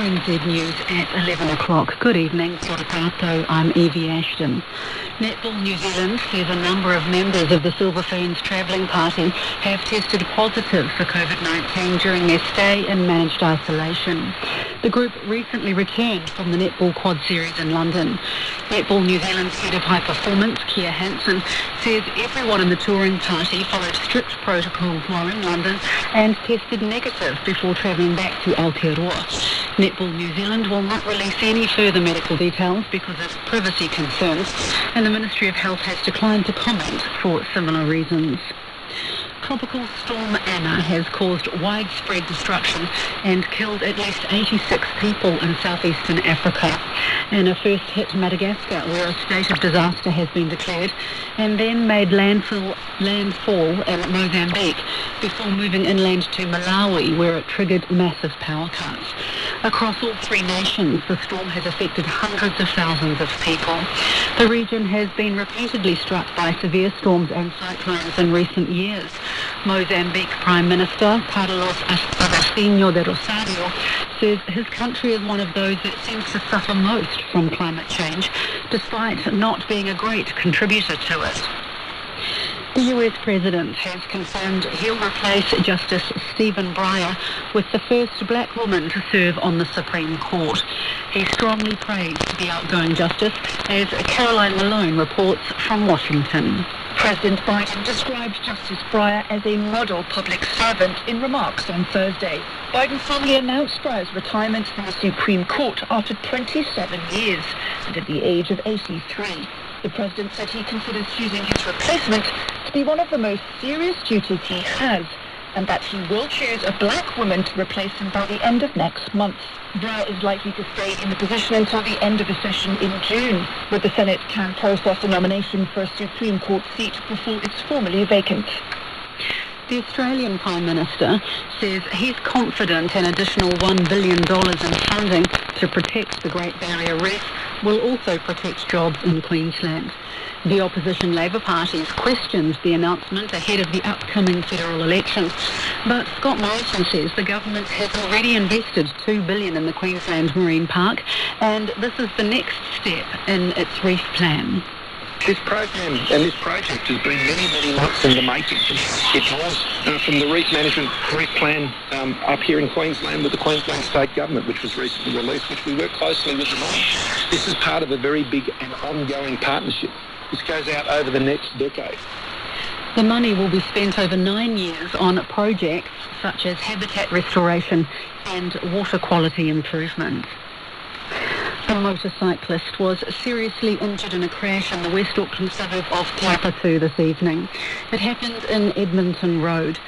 RNZ News at 11 o'clock. Good evening, kia ora tātou. I'm Evie Ashton. Netball New Zealand says a number of members of the Silver Ferns travelling party have tested positive for COVID-19 during their stay in managed isolation. The group recently returned from the Netball Quad Series in London. Netball New Zealand's head of high performance, Kia Hansen, says everyone in the touring party followed strict protocols while in London and tested negative before travelling back to Aotearoa. Netball New Zealand will not release any further medical details because of privacy concerns, and the Ministry of Health has declined to comment for similar reasons. Tropical Storm Anna has caused widespread destruction and killed at least 86 people in southeastern Africa. Anna first hit Madagascar, where a state of disaster has been declared, and then made landfall in Mozambique before moving inland to Malawi, where it triggered massive power cuts. Across all three nations, the storm has affected hundreds of thousands of people. The region has been repeatedly struck by severe storms and cyclones in recent years. Mozambique Prime Minister Carlos Agostinho de Rosario says his country is one of those that seems to suffer most from climate change, despite not being a great contributor to it. The US President has confirmed he'll replace Justice Stephen Breyer with the first black woman to serve on the Supreme Court. He strongly praised the outgoing justice, as Caroline Malone reports from Washington. President Biden described Justice Breyer as a model public servant in remarks on Thursday. Biden formally announced Breyer's retirement from the Supreme Court after 27 years and at the age of 83. The president said he considers choosing his replacement to be one of the most serious duties he has, and that he will choose a black woman to replace him by the end of next month. Breyer is likely to stay in the position until the end of the session in June, where the Senate can process a nomination for a Supreme Court seat before it's formally vacant. The Australian Prime Minister says he's confident an additional $1 billion in funding to protect the Great Barrier Reef will also protect jobs in Queensland. The opposition Labour Party has questioned the announcement ahead of the upcoming federal elections, but Scott Morrison says the government has already invested $2 billion in the Queensland Marine Park, and this is the next step in its reef plan. This program and this project has been many, many months in the making. It draws from the reef management reef plan up here in Queensland with the Queensland State Government, which was recently released, which we work closely with them on. This is part of a very big and ongoing partnership. This goes out over the next decade. The money will be spent over 9 years on projects such as habitat restoration and water quality improvement. A motorcyclist was seriously injured in a crash in the West Auckland suburb of Te Apatu this evening. It happened in Edmonton Road.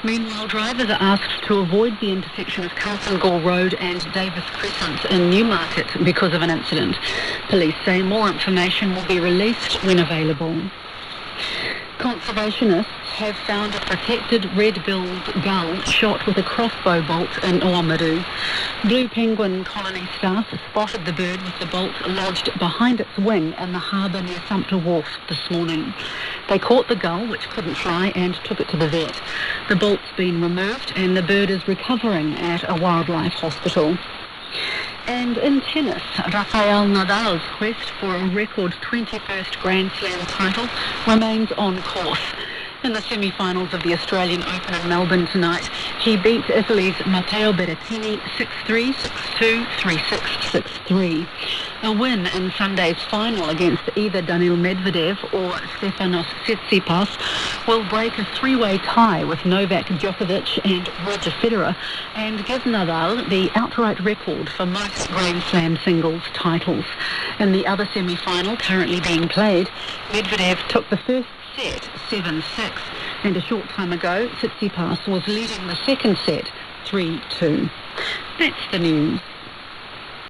Meanwhile, drivers are asked to avoid the intersection of Carlton Road and Davis Crescent in Newmarket because of an incident. Police say more information will be released when available. Conservationists have found a protected red-billed gull shot with a crossbow bolt in Oamaru. Blue Penguin colony staff spotted the bird with the bolt lodged behind its wing in the harbour near Sumpter Wharf this morning. They caught the gull, which couldn't fly, and took it to the vet. The bolt's been removed and the bird is recovering at a wildlife hospital. And in tennis, Rafael Nadal's quest for a record 21st Grand Slam title remains on course. In the semi-finals of the Australian Open in Melbourne tonight, he beat Italy's Matteo Berrettini 6-3, 6-2, 3-6, 6-3. A win in Sunday's final against either Daniil Medvedev or Stefanos Tsitsipas will break a three-way tie with Novak Djokovic and Roger Federer and give Nadal the outright record for most Grand Slam singles titles. In the other semi-final currently being played, Medvedev took the first set 7-6, and a short time ago Tsitsipas was leading the second set 3-2. That's the news.